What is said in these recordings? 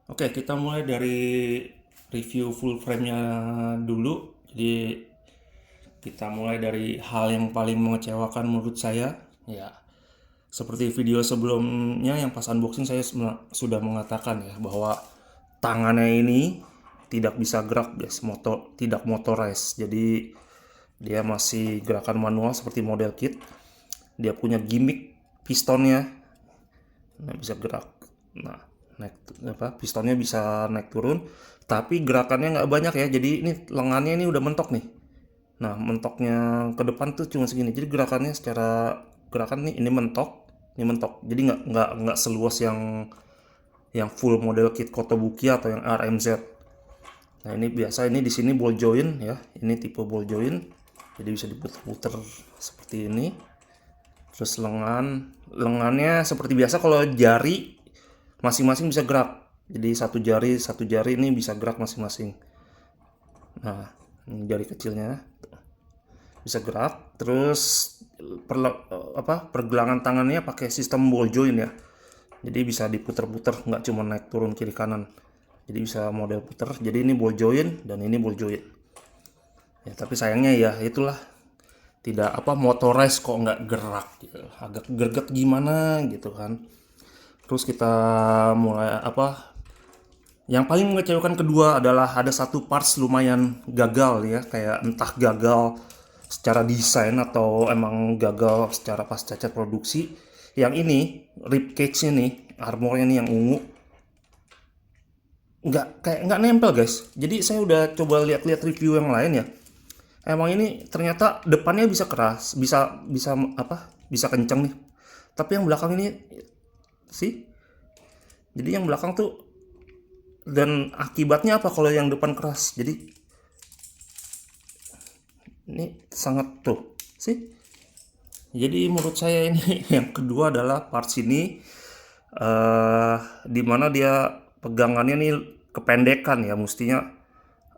Oke, kita mulai dari review full frame-nya dulu. Jadi kita mulai dari hal yang paling mengecewakan menurut saya. Ya, seperti video sebelumnya yang pas unboxing saya sudah mengatakan ya bahwa tangannya ini tidak bisa gerak, guys. Tidak motorized. Jadi dia masih gerakan manual seperti model kit. Dia punya gimmick pistonnya nggak bisa gerak. Nah, naik pistonnya bisa naik turun, tapi gerakannya nggak banyak ya. Jadi ini lengannya ini udah mentok nih. Nah, mentoknya ke depan tuh cuma segini. Jadi gerakannya secara gerakan nih ini mentok, ini mentok. Jadi nggak seluas yang full model kit Kotobuki atau yang RMZ. Nah, ini biasa ini di sini ball joint ya. Ini tipe ball joint. Jadi bisa diputer-puter seperti ini. Terus lengannya seperti biasa, kalau jari masing-masing bisa gerak. Jadi satu jari ini bisa gerak masing-masing. Nah, ini jari kecilnya bisa gerak. Terus pergelangan tangannya pakai sistem ball joint ya. Jadi bisa diputer-puter, nggak cuma naik turun kiri kanan. Jadi bisa model puter. Jadi ini ball joint dan ini ball joint. Ya, tapi sayangnya ya itulah, tidak motorized kok nggak gerak gitu. Agak greget gimana gitu kan. Terus kita mulai yang paling mengecewakan kedua adalah ada satu parts lumayan gagal ya, kayak entah gagal secara desain atau emang gagal secara pas cacat produksi. Yang ini rib cage-nya nih, armornya nih yang ungu, nggak nempel guys. Jadi saya udah coba lihat-lihat review yang lain ya. Emang ini ternyata depannya bisa keras, bisa bisa bisa kenceng nih. Tapi yang belakang ini sih, jadi yang belakang tuh, dan akibatnya apa kalau yang depan keras? Jadi ini sangat tuh sih. Jadi menurut saya ini yang kedua adalah parts ini dimana dia pegangannya nih kependekan ya, mestinya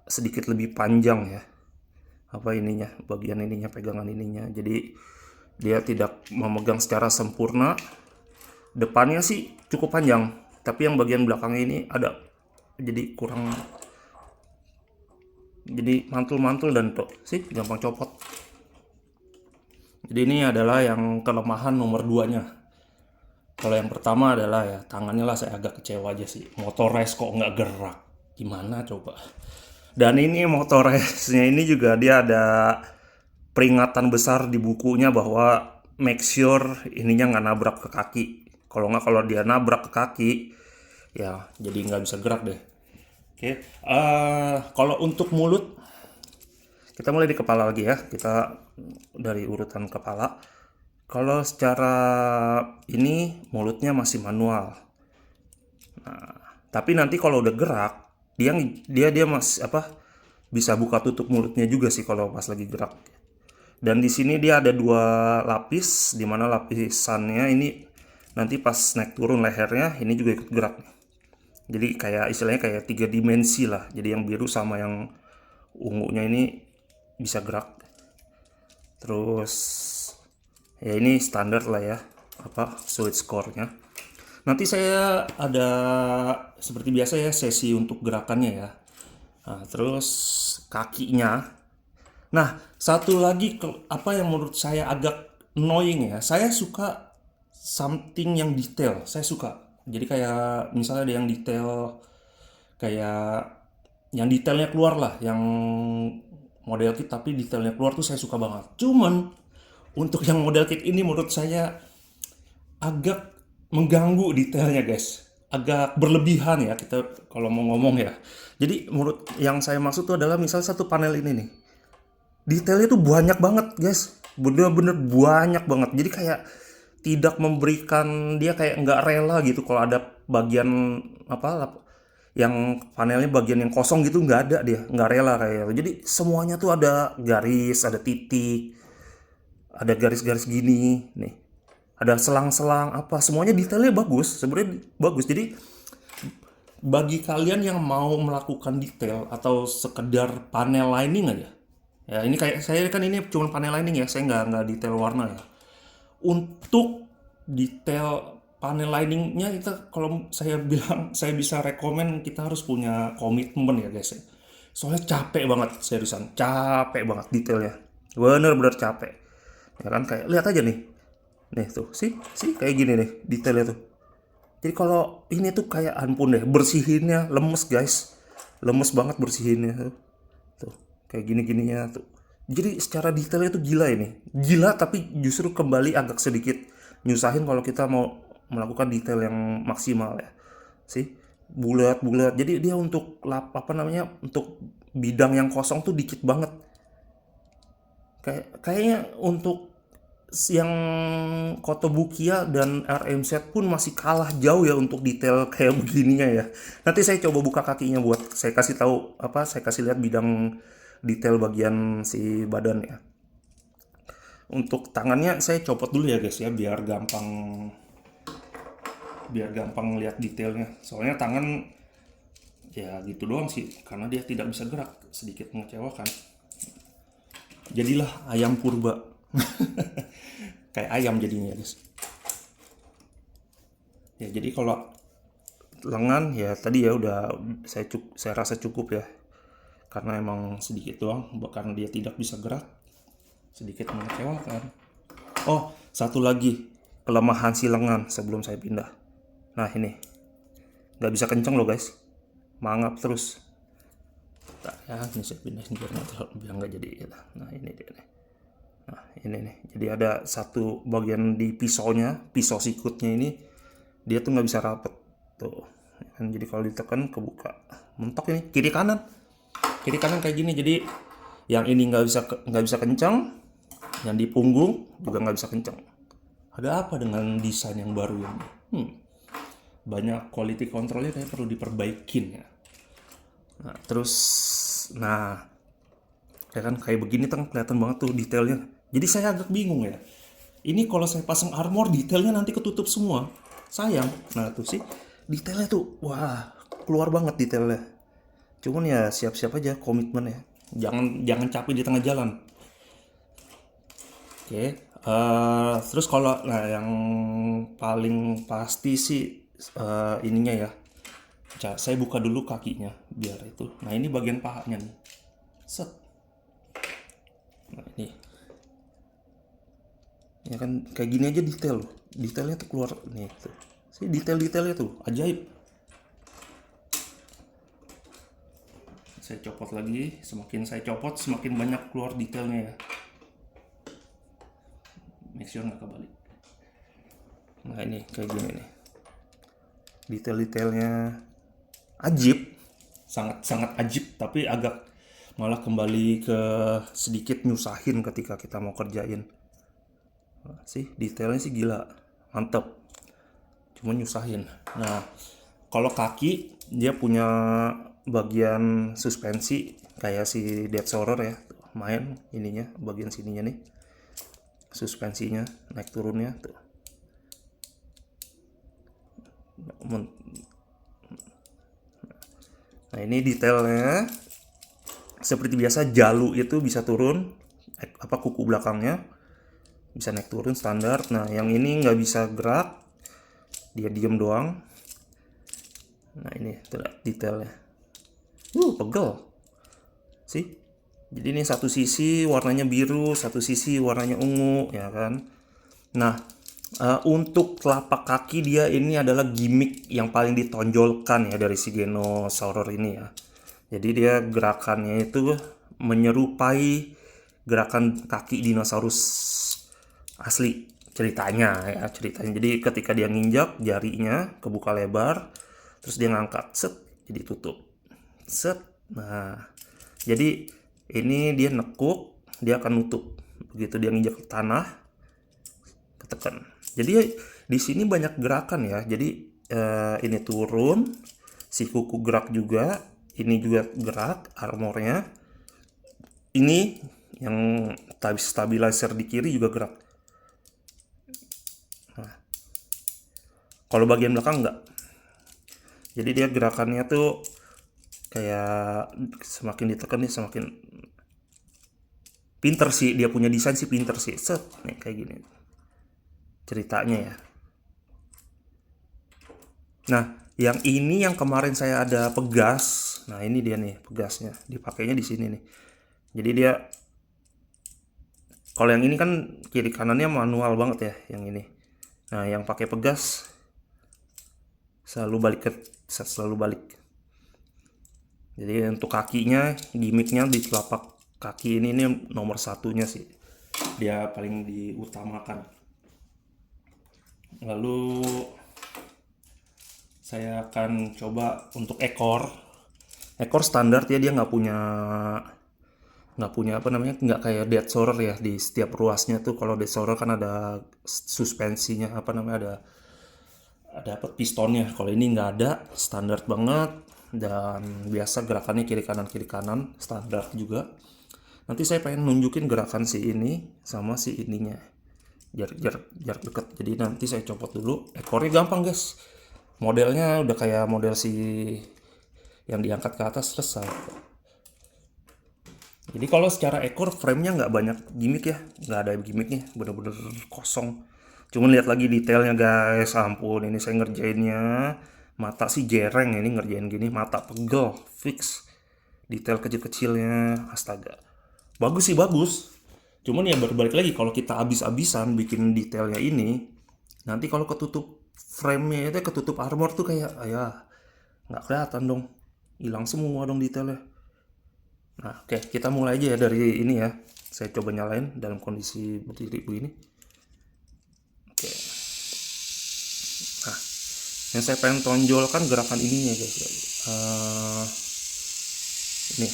sedikit lebih panjang ya, bagian ininya, pegangan ininya. Jadi dia tidak memegang secara sempurna. Depannya sih cukup panjang, tapi yang bagian belakangnya ini ada jadi kurang, jadi mantul-mantul dan tuh sih gampang copot. Jadi ini adalah yang kelemahan nomor 2-nya. Kalau yang pertama adalah ya tangannya lah, saya agak kecewa aja sih. Motorized kok nggak gerak. Gimana coba? Dan ini motorized-nya ini juga dia ada peringatan besar di bukunya bahwa make sure ininya nggak nabrak ke kaki. Kalau dia nabrak ke kaki, ya jadi nggak bisa gerak deh. Oke, kalau untuk mulut, kita mulai di kepala lagi ya. Kita dari urutan kepala. Kalau secara ini mulutnya masih manual. Tapi nanti kalau udah gerak, dia dia masih bisa buka tutup mulutnya juga sih kalau pas lagi gerak. Dan di sini dia ada dua lapis, di mana lapisannya ini nanti pas naik turun lehernya ini juga ikut gerak. Jadi kayak istilahnya kayak 3 dimensi lah. Jadi yang biru sama yang ungunya ini bisa gerak. Terus ya ini standar lah ya, solid score-nya. Nanti saya ada seperti biasa ya sesi untuk gerakannya ya. Nah, terus kakinya. Nah, satu lagi yang menurut saya agak annoying ya. Saya suka something yang detail. Saya suka. Jadi kayak misalnya ada yang detail, kayak yang detailnya keluar lah, yang model kit tapi detailnya keluar tuh saya suka banget. Cuman untuk yang model kit ini menurut saya agak mengganggu detailnya guys, agak berlebihan ya kita kalau mau ngomong ya. Jadi menurut yang saya maksud tuh adalah misal satu panel ini nih, detailnya tuh banyak banget guys, bener-bener banyak banget. Jadi kayak tidak memberikan, dia kayak nggak rela gitu kalau ada bagian yang panelnya bagian yang kosong gitu, nggak ada, dia nggak rela kayak gitu. Jadi semuanya tuh ada garis, ada titik, ada garis-garis gini nih, ada selang-selang semuanya detailnya bagus, sebenarnya bagus. Jadi bagi kalian yang mau melakukan detail atau sekedar panel lining aja ya, ini kayak saya kan ini cuma panel lining ya, saya nggak detail warna ya. Untuk detail panel liningnya kita, kalau saya bilang saya bisa rekomen kita harus punya komitmen ya guys ya. Soalnya capek banget, seriusan capek banget detailnya, bener-bener capek ya kan. Kayak lihat aja nih tuh sih sih kayak gini nih detailnya tuh. Jadi kalau ini tuh kayak ampun deh, bersihinnya lemes guys, lemes banget bersihinnya tuh kayak gini-gininya tuh. Jadi secara detailnya tuh gila ini, gila, tapi justru kembali agak sedikit nyusahin kalau kita mau melakukan detail yang maksimal ya sih. Bulat-bulat, jadi dia untuk apa namanya, untuk bidang yang kosong tuh dikit banget. Kayaknya untuk yang Kotobukiya dan RMZ pun masih kalah jauh ya untuk detail kayak begininya ya. Nanti saya coba buka kakinya buat saya kasih tahu, apa, saya kasih lihat bidang detail bagian si badan ya. Untuk tangannya saya copot dulu ya guys ya, biar gampang lihat detailnya. Soalnya tangan ya gitu doang sih, karena dia tidak bisa gerak, sedikit mengecewakan. Jadilah ayam purba. Kayak ayam jadinya guys. Ya jadi kalau lengan ya tadi ya udah saya rasa cukup ya, karena emang sedikit doang, karena dia tidak bisa gerak, sedikit mengecewakan. Oh, satu lagi kelemahan si lengan sebelum saya pindah. Nah ini nggak bisa kenceng loh guys, mangap terus. Nah, ya ini saya pindahin biar nggak jadi ya. Nah ini dia nih. Nah ini nih, jadi ada satu bagian di pisau sikutnya ini, dia tuh nggak bisa rapet tuh kan. Jadi kalau ditekan kebuka mentok, ini kiri kanan kayak gini. Jadi yang ini nggak bisa kencang, yang di punggung juga nggak bisa kencang. Ada apa dengan desain yang baru ini? Banyak quality controlnya kayak perlu diperbaikin ya. Nah terus, nah ya kan kayak begini kan kelihatan banget tuh detailnya. Jadi saya agak bingung ya, ini kalau saya pasang armor detailnya nanti ketutup semua, sayang. Nah tuh sih detailnya tuh, wah keluar banget detailnya. Cuman ya siap-siap aja komitmen ya, jangan capek di tengah jalan. Oke, terus kalau nah yang paling pasti sih ininya ya. Saya buka dulu kakinya biar itu. Nah ini bagian pahanya nih, set. Nah ini ya kan kayak gini aja detail loh, detailnya tuh keluar nih tuh. Sih detail-detailnya tuh ajaib. Saya copot lagi, semakin saya copot semakin banyak keluar detailnya ya. Make sure nggak kebalik. Nah ini kayak gini nih, detail-detailnya ajib, sangat-sangat ajib, tapi agak malah kembali ke sedikit nyusahin ketika kita mau kerjain. Nah, sih detailnya sih gila, mantep, cuma nyusahin. Nah kalau kaki dia punya bagian suspensi kayak si Dead Soror ya, main ininya bagian sininya nih, suspensinya naik turunnya tuh. Nah ini detailnya seperti biasa, jalu itu bisa turun, apa, kuku belakangnya bisa naik turun standar. Nah yang ini nggak bisa gerak, dia diem doang. Nah ini detailnya, pegel sih. Jadi ini satu sisi warnanya biru, satu sisi warnanya ungu ya kan. Nah untuk telapak kaki dia ini adalah gimmick yang paling ditonjolkan ya dari si Genosaurus ini ya. Jadi dia gerakannya itu menyerupai gerakan kaki dinosaurus asli ceritanya ya, ceritanya. Jadi ketika dia nginjak, jarinya kebuka lebar, terus dia ngangkat, set, jadi tutup, set. Nah jadi ini dia nekuk, dia akan nutup. Begitu dia nginjak ke tanah, ketekan. Jadi di sini banyak gerakan ya. Jadi ini turun, si kuku gerak juga, ini juga gerak armornya. Ini yang stabilizer di kiri juga gerak. Nah, kalau bagian belakang enggak. Jadi dia gerakannya tuh kayak semakin ditekan nih semakin pinter sih, dia punya desain sih pinter sih. Set, nih kayak gini ceritanya ya. Nah, yang ini yang kemarin saya ada pegas. Nah, ini dia nih pegasnya. Dipakainya di sini nih. Jadi dia kalau yang ini kan kiri kanannya manual banget ya, yang ini. Nah, yang pakai pegas selalu balik. Jadi untuk kakinya, gimmicknya di telapak kaki ini nomor satunya sih. Dia paling diutamakan. Lalu saya akan coba untuk ekor. Ekor standar ya, dia nggak punya apa namanya, nggak kayak dead sorrer ya. Di setiap ruasnya tuh kalau dead sorrer kan ada suspensinya, apa namanya, ada apa, pistonnya. Kalau ini nggak ada, standar banget, dan biasa gerakannya kiri kanan standar juga. Nanti saya pengen nunjukin gerakan si ini sama si ininya, jarak dekat. Jadi nanti saya copot dulu. Ekornya gampang guys, modelnya udah kayak model si yang diangkat ke atas, selesai. Jadi kalau secara ekor framenya nggak banyak gimmick ya, nggak ada gimmicknya, bener-bener kosong. Cuman lihat lagi detailnya guys, ampun, ini saya ngerjainnya mata sih jereng, ini ngerjain gini mata pegel fix, detail kecil-kecilnya, astaga, bagus sih bagus. Cuman ya berbalik lagi, kalau kita abis-abisan bikin detailnya ini, nanti kalau ketutup frame-nya itu, ketutup armor tuh kayak ya nggak kelihatan dong, hilang semua dong detailnya. Nah, oke, kita mulai aja ya dari ini ya. Saya coba nyalain dalam kondisi berdiri begini. Oke. Nah, yang saya pengen tonjolkan gerakan ininya guys. Ini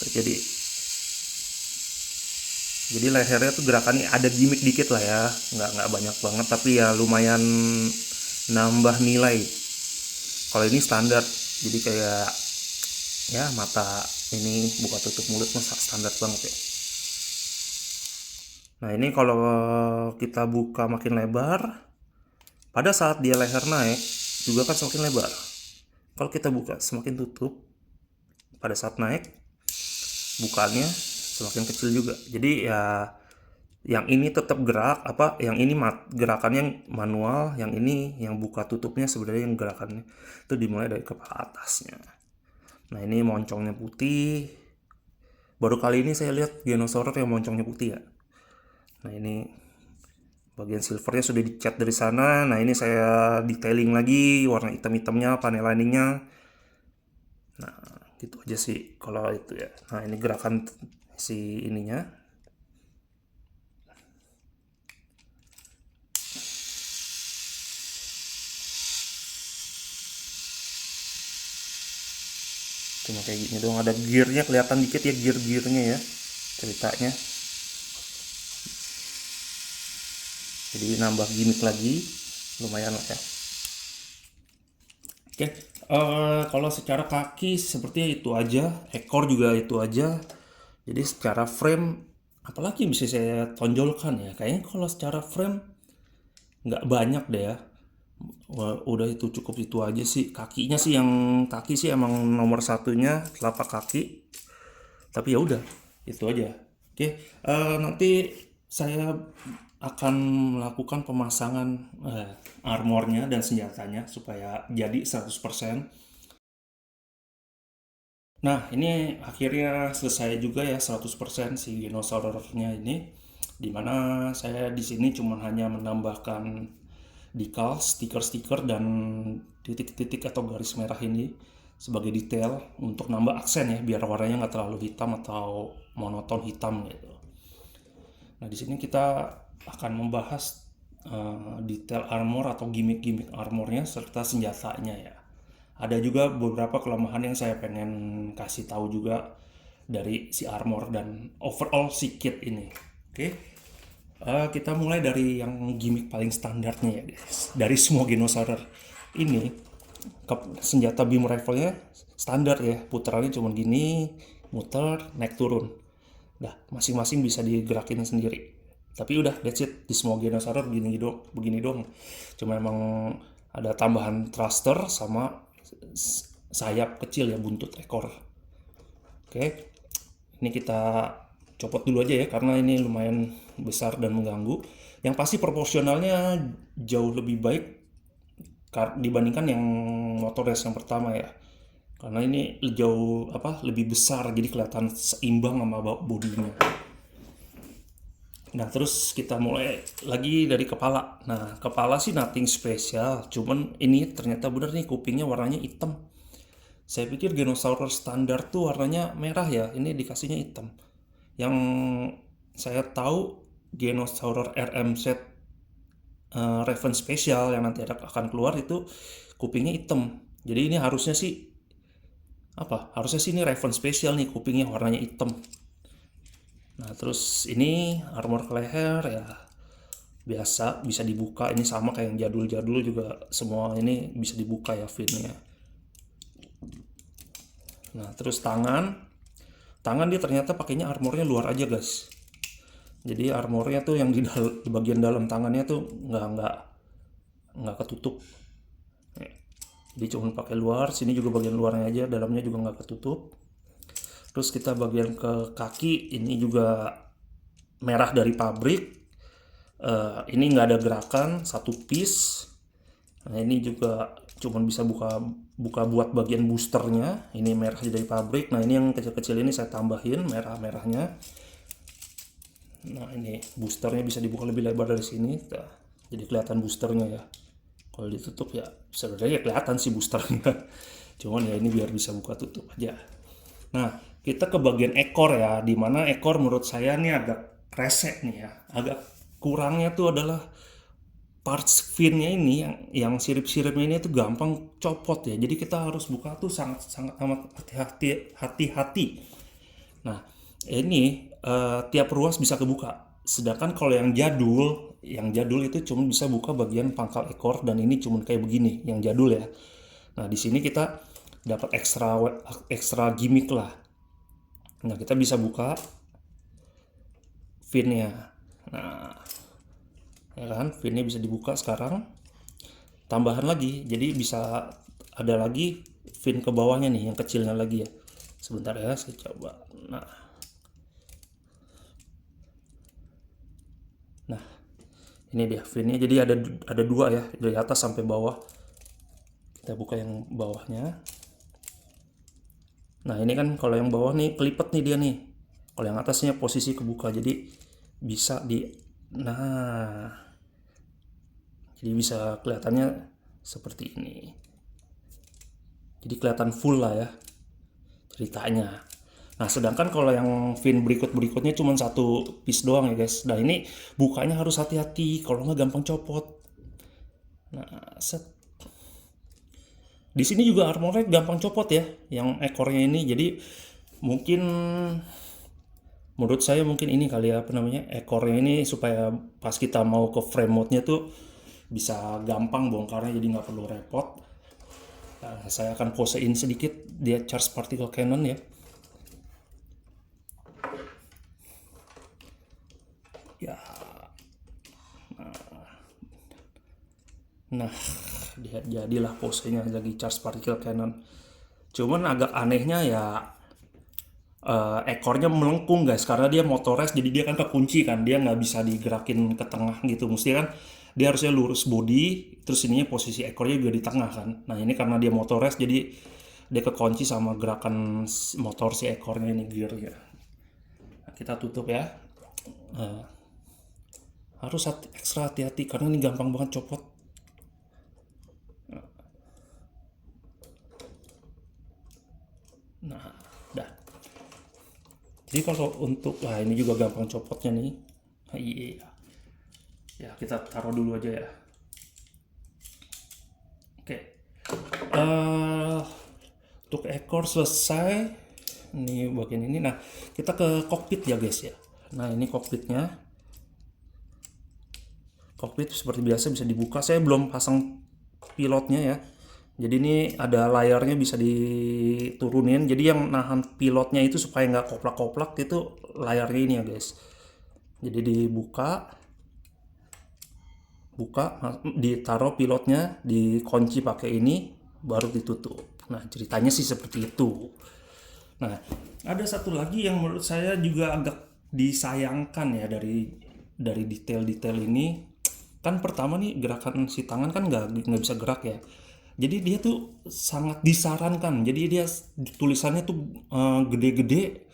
terjadi. Jadi lehernya tuh gerakannya ada gimmick dikit lah ya, nggak banyak banget, tapi ya lumayan nambah nilai. Kalau ini standar, jadi kayak ya mata ini buka tutup mulut masa standar banget ya. Nah, ini kalau kita buka makin lebar, pada saat dia leher naik juga kan semakin lebar. Kalau kita buka semakin tutup, pada saat naik bukannya semakin kecil juga. Jadi ya yang ini tetap gerak, apa yang ini gerakannya manual, yang ini yang buka tutupnya sebenarnya yang gerakannya itu dimulai dari kepala atasnya. Nah, ini moncongnya putih. Baru kali ini saya lihat Genosaurer yang moncongnya putih ya. Nah, ini bagian silvernya sudah dicat dari sana. Nah, ini saya detailing lagi warna hitam-hitamnya, panel liningnya. Nah, gitu aja sih kalau itu ya. Nah, ini gerakan si ininya. Cuma kayak gini dong, ada gearnya kelihatan dikit ya, gearnya ya ceritanya. Jadi nambah gimmick lagi, lumayan lah ya. Oke, kalau secara kaki sepertinya itu aja, ekor juga itu aja. Jadi secara frame, apalagi yang bisa saya tonjolkan ya? Kayaknya kalau secara frame nggak banyak deh ya. Wah, udah itu cukup itu aja sih. Kakinya sih, yang kaki sih emang nomor satunya telapak kaki. Tapi ya udah, itu aja. Oke, nanti saya akan melakukan pemasangan armornya dan senjatanya supaya jadi 100%. Nah, ini akhirnya selesai juga ya 100% si dinosaurusnya ini. Dimana saya di sini cuma hanya menambahkan decal, stiker-stiker dan titik-titik atau garis merah ini sebagai detail untuk nambah aksen ya, biar warnanya nggak terlalu hitam atau monoton hitam gitu. Nah, di sini kita akan membahas detail armor atau gimmick-gimmick armornya serta senjatanya ya. Ada juga beberapa kelemahan yang saya pengen kasih tahu juga dari si armor dan overall si kit ini. Oke. Kita mulai dari yang gimmick paling standarnya ya guys. Dari semua Genosaurer ini, senjata beam rifle-nya standar ya. Putarannya cuma gini, muter, naik turun. Nah, masing-masing bisa digerakin sendiri. Tapi udah, that's it. Di semua Genosaurer begini dong. Cuma emang ada tambahan thruster sama sayap kecil ya, buntut ekor. Oke, ini kita copot dulu aja ya, karena ini lumayan besar dan mengganggu. Yang pasti proporsionalnya jauh lebih baik dibandingkan yang motor race yang pertama ya. Karena ini jauh lebih besar, jadi kelihatan seimbang sama bodinya. Nah, terus kita mulai lagi dari kepala. Nah, kepala sih nothing spesial, cuman ini ternyata bener nih kupingnya warnanya hitam. Saya pikir Genosaurus standar tuh warnanya merah ya, ini dikasihnya hitam. Yang saya tahu Genosaurus RMZ Raven Special yang nanti akan keluar itu kupingnya hitam. Jadi ini harusnya sih harusnya sih ini Raven Special nih, kupingnya warnanya hitam. Nah, terus ini armor ke leher ya biasa, bisa dibuka. Ini sama kayak yang jadul-jadul juga, semua ini bisa dibuka ya finnya. Nah, terus tangan dia ternyata pakainya armornya luar aja guys. Jadi armornya tuh yang di bagian dalam tangannya tuh nggak ketutup. Jadi cuma pakai luar, sini juga bagian luarnya aja, dalamnya juga nggak ketutup. Terus kita bagian ke kaki, ini juga merah dari pabrik. Ini nggak ada gerakan, satu piece. Nah, ini juga cuman bisa buka buat bagian boosternya. Ini merah dari pabrik. Nah, ini yang kecil-kecil ini saya tambahin merah-merahnya. Nah, ini boosternya bisa dibuka lebih lebar dari sini. Nah, jadi kelihatan boosternya ya. Kalau ditutup ya sebenarnya kelihatan sih boosternya. Cuman ya ini biar bisa buka tutup aja. Nah, kita ke bagian ekor ya, dimana ekor menurut saya nih agak kresek nih ya. Agak kurangnya tuh adalah parts finnya ini yang sirip-siripnya ini tuh gampang copot ya. Jadi kita harus buka tuh sangat amat hati-hati. Nah, ini tiap ruas bisa kebuka. Sedangkan kalau yang jadul itu cuma bisa buka bagian pangkal ekor, dan ini cuma kayak begini yang jadul ya. Nah, di sini kita dapat ekstra gimmick lah. Nah, kita bisa buka finnya. Nah, ya kan, finnya bisa dibuka sekarang. Tambahan lagi, jadi bisa ada lagi fin ke bawahnya nih, yang kecilnya lagi ya. Sebentar ya, saya coba. Nah, ini dia finnya. Jadi ada dua ya, dari atas sampai bawah. Kita buka yang bawahnya. Nah, ini kan kalau yang bawah nih kelipet nih dia nih. Kalau yang atasnya posisi kebuka, jadi bisa jadi bisa kelihatannya seperti ini. Jadi kelihatan full lah ya ceritanya. Nah, sedangkan kalau yang fin berikutnya cuma satu piece doang ya guys. Nah, ini bukanya harus hati-hati, kalau nggak gampang copot. Nah, di sini juga armornya gampang copot ya, yang ekornya ini. Jadi mungkin menurut saya mungkin ini kali ya, ekornya ini supaya pas kita mau ke frame mode-nya tuh bisa gampang bongkarnya, jadi nggak perlu repot. Nah, saya akan posein sedikit dia charge particle cannon ya. Ya. Nah, dia jadilah posenya lagi charge particle cannon. Cuman agak anehnya ya ekornya melengkung guys, karena dia motorized, jadi dia kan kekunci kan, dia nggak bisa digerakin ke tengah gitu. Mesti kan dia harusnya lurus body, terus ininya posisi ekornya juga di tengah kan. Nah, ini karena dia motorized, jadi dia kekunci sama gerakan motor si ekornya ini, gearnya. Nah, kita tutup ya. Harus ekstra hati-hati karena ini gampang banget copot. Nah, dah. Jadi kalau untuk ini juga gampang copotnya nih. Nah, iya. Ya, kita taruh dulu aja ya. Oke. Untuk ekor selesai. Ini bagian ini. Nah, kita ke kokpit ya guys ya. Nah, ini kokpitnya. Kokpit seperti biasa bisa dibuka. Saya belum pasang pilotnya ya. Jadi ini ada layarnya bisa diturunin. Jadi yang nahan pilotnya itu supaya nggak koplak-koplak itu layarnya ini ya guys. Jadi dibuka, ditaruh pilotnya, dikunci pakai ini, baru ditutup. Nah, ceritanya sih seperti itu. Nah, ada satu lagi yang menurut saya juga agak disayangkan ya dari detail-detail ini. kan pertama nih gerakan si tangan kan nggak bisa gerak ya. Jadi dia tuh sangat disarankan. Jadi dia tulisannya tuh gede-gede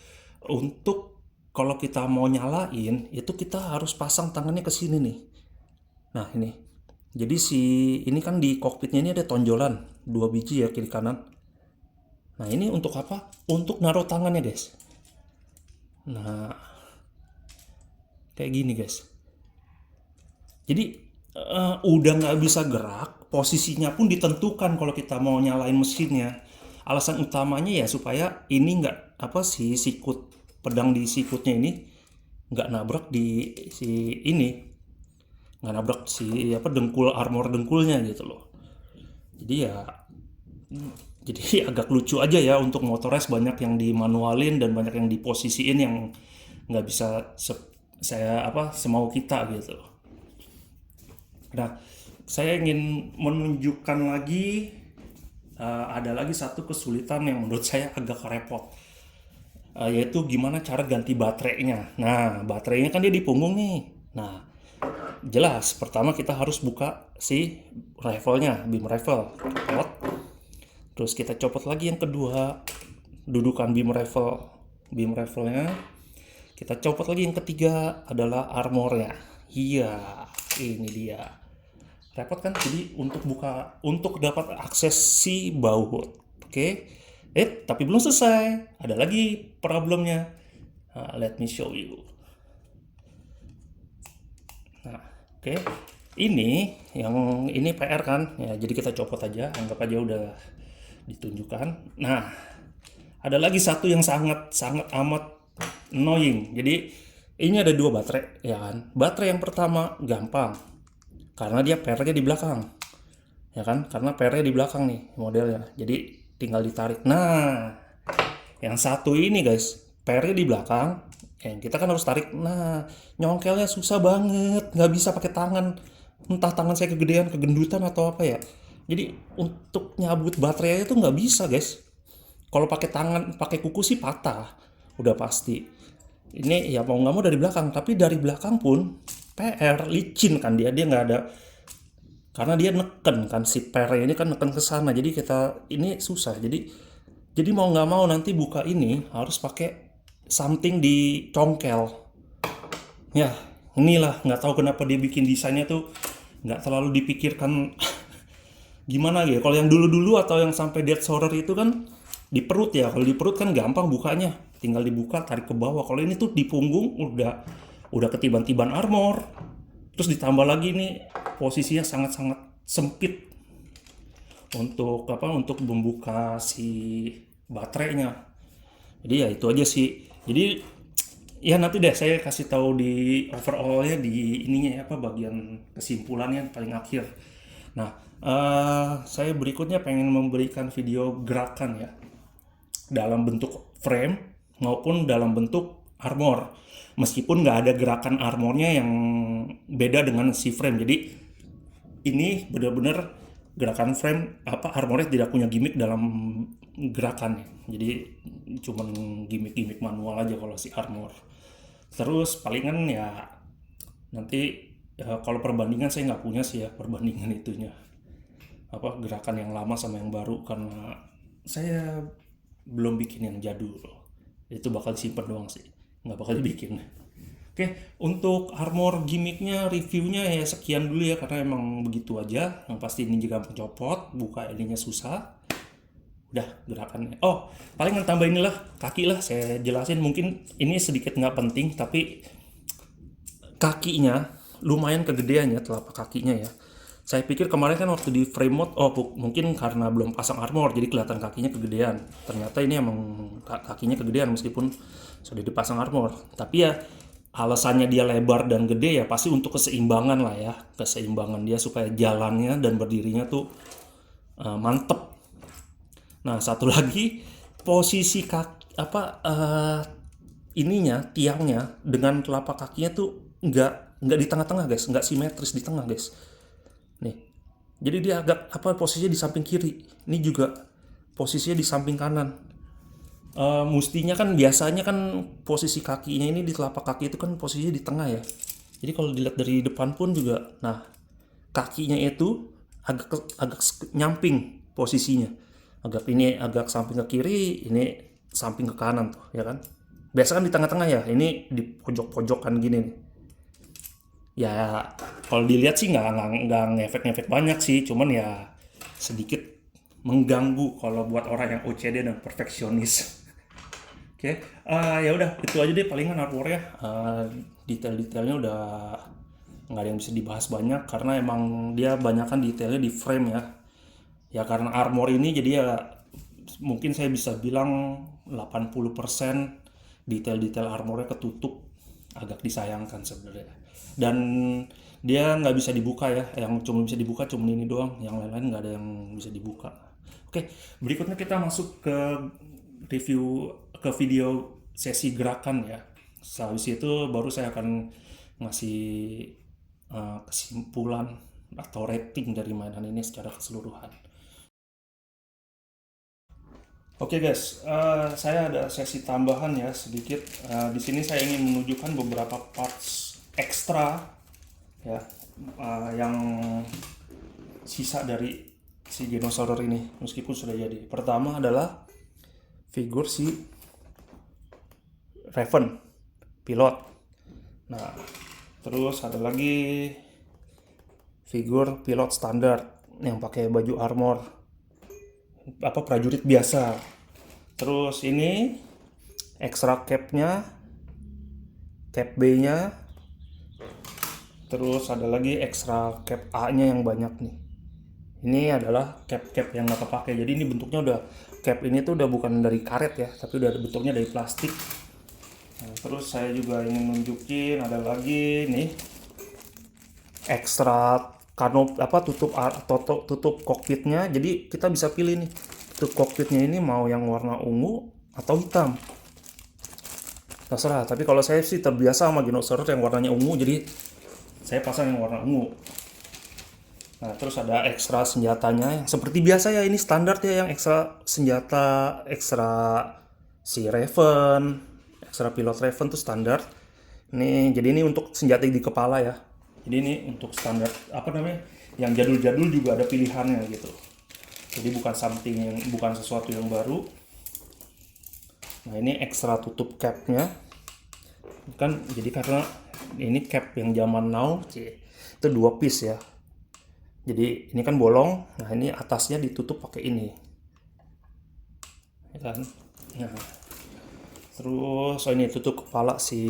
untuk kalau kita mau nyalain itu kita harus pasang tangannya ke sini nih. Nah ini. Jadi si ini kan di kokpitnya ini ada tonjolan 2 biji ya kiri kanan. Nah ini untuk apa? Untuk naruh tangannya guys. Nah kayak gini guys. Jadi udah nggak bisa gerak, posisinya pun ditentukan kalau kita mau nyalain mesinnya. Alasan utamanya ya supaya ini nggak apa si sikut pedang di sikutnya ini nggak nabrak di si ini, nggak nabrak si apa dengkul armor dengkulnya gitu loh. Jadi ya jadi agak lucu aja ya untuk Motorrad banyak yang dimanualin dan banyak yang diposisiin yang nggak bisa saya apa semau kita gitu. Nah, saya ingin menunjukkan lagi ada lagi satu kesulitan yang menurut saya agak repot, yaitu gimana cara ganti baterainya. Nah, baterainya kan dia di punggung nih. Nah, jelas pertama kita harus buka si rifle-nya, beam rifle, copot. Terus kita copot lagi yang kedua, dudukan beam rifle-nya. Kita copot lagi yang ketiga adalah armornya. Iya, ini dia. Repot kan? Jadi untuk dapat akses si baut. Oke. Tapi belum selesai. Ada lagi problemnya. Let me show you. Nah, oke. Ini PR kan? Ya, jadi kita copot aja, anggap aja udah ditunjukkan. Nah, ada lagi satu yang sangat sangat amat annoying. Jadi ini ada 2 baterai, ya kan? Baterai yang pertama gampang, karena dia pernya di belakang, ya kan? Karena pernya di belakang nih modelnya, jadi tinggal ditarik. Nah, yang satu ini guys, pernya di belakang, yang kita kan harus tarik. Nah, nyongkelnya susah banget, nggak bisa pakai tangan. Entah tangan saya kegedean, kegendutan atau apa ya. Jadi untuk nyabut baterainya itu nggak bisa guys. Kalau pakai tangan, pakai kuku sih patah, udah pasti. Ini ya mau nggak mau dari belakang, tapi dari belakang pun PR licin kan dia nggak ada, karena dia neken kan si PR ini kan neken ke sana, jadi kita ini susah. Jadi mau nggak mau nanti buka ini harus pakai something di congkel. Ya inilah nggak tahu kenapa dia bikin desainnya tuh nggak terlalu dipikirkan. Gimana ya kalau yang dulu-dulu atau yang sampai Dead Shorer itu kan di perut ya. Kalau di perut kan gampang bukanya, tinggal dibuka tarik ke bawah. Kalau ini tuh di punggung udah ketiban-tiban armor, terus ditambah lagi nih posisinya sangat-sangat sempit untuk membuka si baterainya. Jadi ya itu aja sih. Jadi ya nanti deh saya kasih tahu di overallnya di ininya ya, apa bagian kesimpulannya paling akhir. Nah, saya berikutnya pengen memberikan video gerakan ya, dalam bentuk frame maupun dalam bentuk armor. Meskipun nggak ada gerakan armornya yang beda dengan si frame. Jadi ini benar-benar gerakan frame, apa armornya tidak punya gimmick dalam gerakannya. Jadi cuman gimmick-gimmick manual aja kalau si armor. Terus palingan ya nanti kalau perbandingan saya nggak punya sih ya perbandingan itunya, apa gerakan yang lama sama yang baru, karena saya belum bikin yang jadul. Itu bakal disimpan doang sih, nggak bakal dibikin. Oke, untuk armor gimmicknya reviewnya ya sekian dulu ya, karena emang begitu aja. Yang pasti ini juga mencopot, buka ininya susah. Udah gerakannya. Oh, paling tambah inilah kaki lah, saya jelasin. Mungkin ini sedikit nggak penting, tapi kakinya lumayan kegedeannya, telapak kakinya ya. Saya pikir kemarin kan waktu di frame mode, mungkin karena belum pasang armor jadi kelihatan kakinya kegedean. Ternyata ini emang kakinya kegedean meskipun sudah dipasang armor. Tapi ya alasannya dia lebar dan gede ya pasti untuk keseimbangan lah ya, keseimbangan dia supaya jalannya dan berdirinya tuh mantep. Nah satu lagi posisi kaki ininya tiangnya dengan telapak kakinya tuh nggak di tengah-tengah guys, nggak simetris di tengah guys. Nih, jadi dia agak posisinya di samping kiri. Ini juga posisinya di samping kanan. Mestinya kan biasanya kan posisi kakinya ini di telapak kaki itu kan posisinya di tengah ya. Jadi kalau dilihat dari depan pun juga, nah kakinya itu agak nyamping posisinya, agak samping ke kiri, ini samping ke kanan tuh ya kan. Biasa kan di tengah-tengah ya, ini di pojok-pojokan gini nih. Ya kalau dilihat sih nggak ngefek-ngefek banyak sih, cuman ya sedikit mengganggu kalau buat orang yang OCD dan perfeksionis. Oke, ya udah itu aja deh palingan artworknya. Detail-detailnya udah nggak ada yang bisa dibahas banyak karena emang dia banyak kan detailnya di frame ya. Ya karena armor ini jadi ya mungkin saya bisa bilang 80% detail-detail armornya ketutup, agak disayangkan sebenarnya. Dan dia nggak bisa dibuka ya, yang cuma bisa dibuka cuma ini doang, yang lain-lain nggak ada yang bisa dibuka. Oke, berikutnya kita masuk ke review, ke video sesi gerakan ya. Sehabis itu baru saya akan ngasih kesimpulan atau rating dari mainan ini secara keseluruhan. Oke guys, saya ada sesi tambahan ya sedikit. Di sini saya ingin menunjukkan beberapa parts ekstra ya, yang sisa dari si dinosaurus ini meskipun sudah jadi. Pertama adalah figur si Raven, pilot. Nah, terus ada lagi figur pilot standar yang pakai baju armor, apa prajurit biasa. Terus ini extra capnya, cap B-nya. Terus ada lagi extra cap A-nya yang banyak nih. Ini adalah cap-cap yang nggak kepake. Jadi ini bentuknya udah, cap ini tuh udah bukan dari karet ya, tapi udah bentuknya dari plastik. Nah, terus saya juga ingin nunjukin ada lagi nih ekstra kanop apa tutup kokpitnya. Jadi kita bisa pilih nih tutup kokpitnya ini mau yang warna ungu atau hitam, terserah. Tapi kalau saya sih terbiasa sama dinosaurus yang warnanya ungu, jadi saya pasang yang warna ungu. Nah, terus ada ekstra senjatanya yang seperti biasa ya, ini standar ya, yang ekstra senjata, ekstra si Raven, ekstra pilot Raven tuh standar. Nih, jadi ini untuk senjata di kepala ya. Jadi ini untuk standar apa namanya? Yang jadul-jadul juga ada pilihannya gitu. Jadi bukan sesuatu yang baru. Nah, ini ekstra tutup capnya. Kan jadi karena ini cap yang zaman now, itu 2 piece ya. Jadi ini kan bolong, nah ini atasnya ditutup pakai ini, ya kan? Nah, terus ini tutup kepala si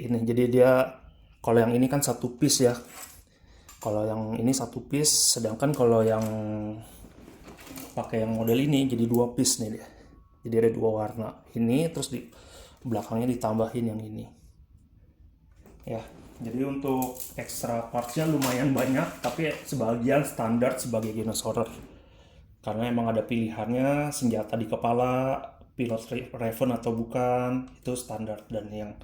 ini. Jadi dia kalau yang ini kan 1 piece ya. Kalau yang ini 1 piece, sedangkan kalau yang pakai yang model ini jadi 2 piece nih dia. Jadi ada 2 warna. Ini terus di belakangnya ditambahin yang ini. Ya. Jadi untuk extra partsnya lumayan banyak, tapi sebagian standar sebagai dinosaurus. Karena emang ada pilihannya, senjata di kepala, pilot Raven atau bukan, itu standar. Dan yang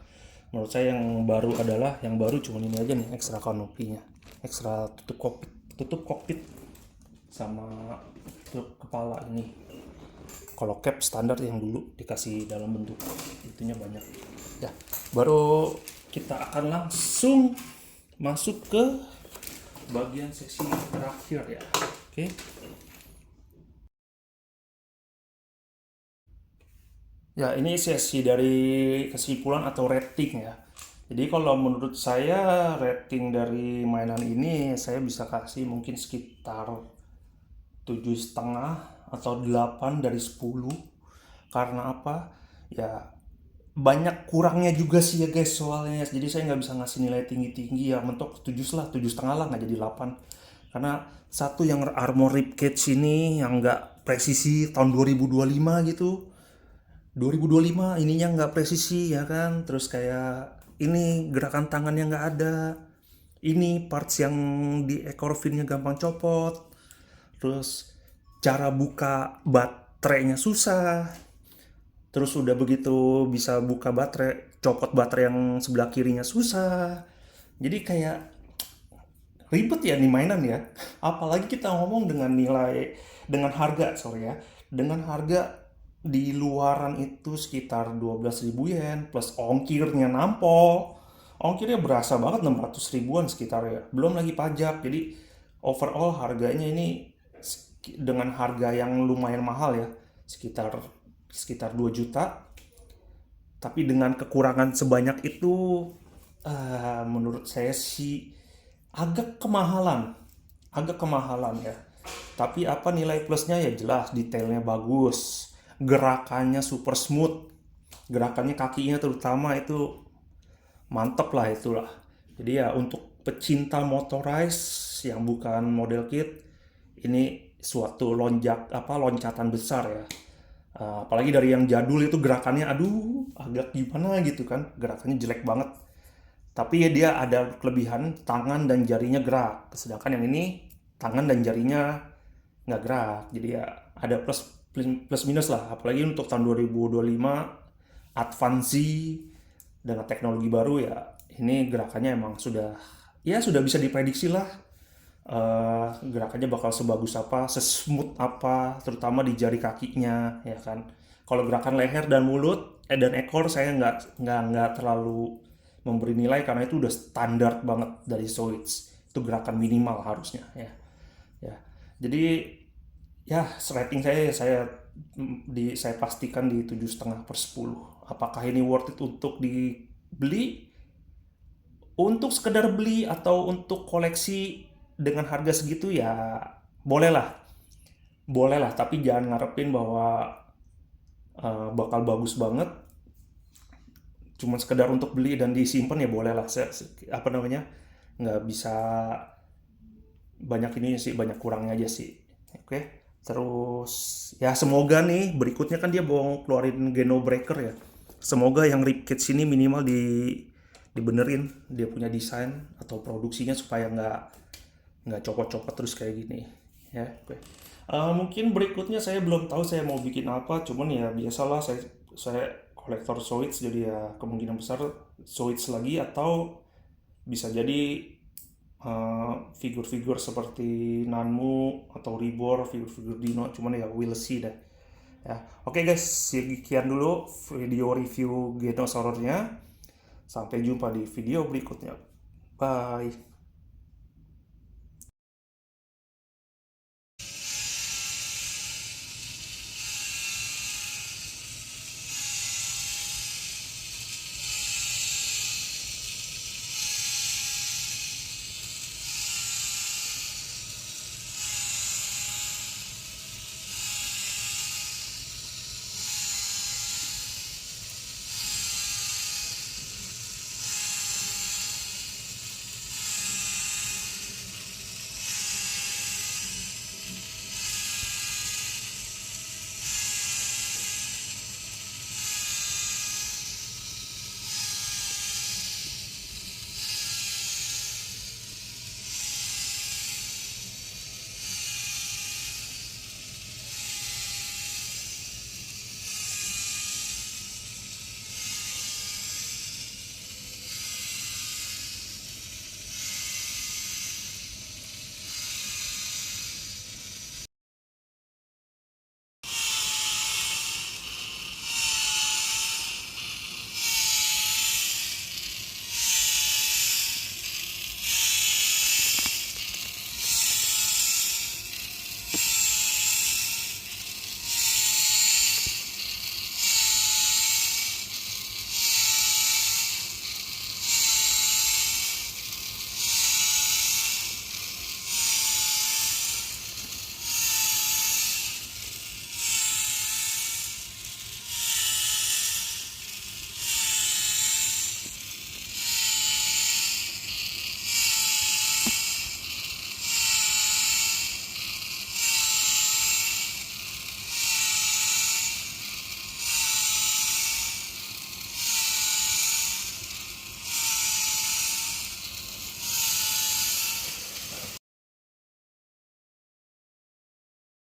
menurut saya yang baru adalah, yang baru cuma ini aja nih, extra kanopinya. Extra tutup kokpit sama tutup kepala ini. Kalau cap standar yang dulu dikasih dalam bentuk itunya banyak. Ya, baru kita akan langsung masuk ke bagian sesi terakhir ya. Oke. Ya, ini sesi dari kesimpulan atau rating ya. Jadi kalau menurut saya rating dari mainan ini saya bisa kasih mungkin sekitar 7,5 atau 8 dari 10. Karena apa? Ya banyak kurangnya juga sih ya guys soalnya. Jadi saya nggak bisa ngasih nilai tinggi-tinggi ya, mentok 7 lah, 7,5 lah, nggak jadi 8. Karena satu yang armor ribcage ini yang nggak presisi tahun 2025 gitu. 2025 ininya nggak presisi ya kan. Terus kayak ini gerakan tangannya nggak ada. Ini parts yang di ekor finnya gampang copot. Terus cara buka baterainya susah. Terus udah begitu bisa buka baterai, copot baterai yang sebelah kirinya susah. Jadi kayak ribet ya nih mainan ya. Apalagi kita ngomong dengan harga, sorry ya. Dengan harga di luaran itu sekitar 12.000 yen plus ongkirnya nampol. Ongkirnya berasa banget 600 ribuan sekitar ya. Belum lagi pajak. Jadi overall harganya ini dengan harga yang lumayan mahal ya, sekitar sekitar 2 juta, tapi dengan kekurangan sebanyak itu menurut saya sih agak kemahalan, agak kemahalan ya. Tapi apa nilai plusnya ya jelas detailnya bagus, gerakannya super smooth, gerakannya kakinya terutama itu mantep lah itulah. Jadi ya untuk pecinta motorized yang bukan model kit, ini suatu loncatan besar ya. Apalagi dari yang jadul itu gerakannya aduh agak gimana gitu kan, gerakannya jelek banget. Tapi ya dia ada kelebihan tangan dan jarinya gerak. Sedangkan yang ini tangan dan jarinya nggak gerak. Jadi ya ada plus minus lah. Apalagi untuk tahun 2025 advansi dengan teknologi baru ya ini gerakannya emang sudah bisa diprediksi lah. Gerakannya bakal sebagus apa, sesmooth apa, terutama di jari kakinya ya kan. Kalau gerakan leher dan mulut dan ekor saya nggak terlalu memberi nilai karena itu udah standar banget dari Zoids. Itu gerakan minimal harusnya ya. Ya. Jadi ya rating saya pastikan di 7,5/10. Apakah ini worth it untuk dibeli? Untuk sekedar beli atau untuk koleksi dengan harga segitu ya bolehlah. Bolehlah, tapi jangan ngarepin bahwa bakal bagus banget. Cuma sekedar untuk beli dan disimpan ya bolehlah. Apa namanya? Nggak bisa banyak ini sih, banyak kurangnya aja sih. Oke. Terus ya semoga nih berikutnya kan dia mau keluarin Geno Breaker ya. Semoga yang ribcage ini minimal dibenerin dia punya desain atau produksinya supaya nggak copot-copot terus kayak gini ya. Oke. Mungkin berikutnya saya belum tahu saya mau bikin apa, cuman ya biasalah saya kolektor Zoids, jadi ya kemungkinan besar Zoids lagi atau bisa jadi figur-figur seperti Nanmu atau Reborn, figur-figur Dino, cuman ya we'll see deh ya. Oke guys, sekian dulu video review Genosaurusnya, sampai jumpa di video berikutnya, bye.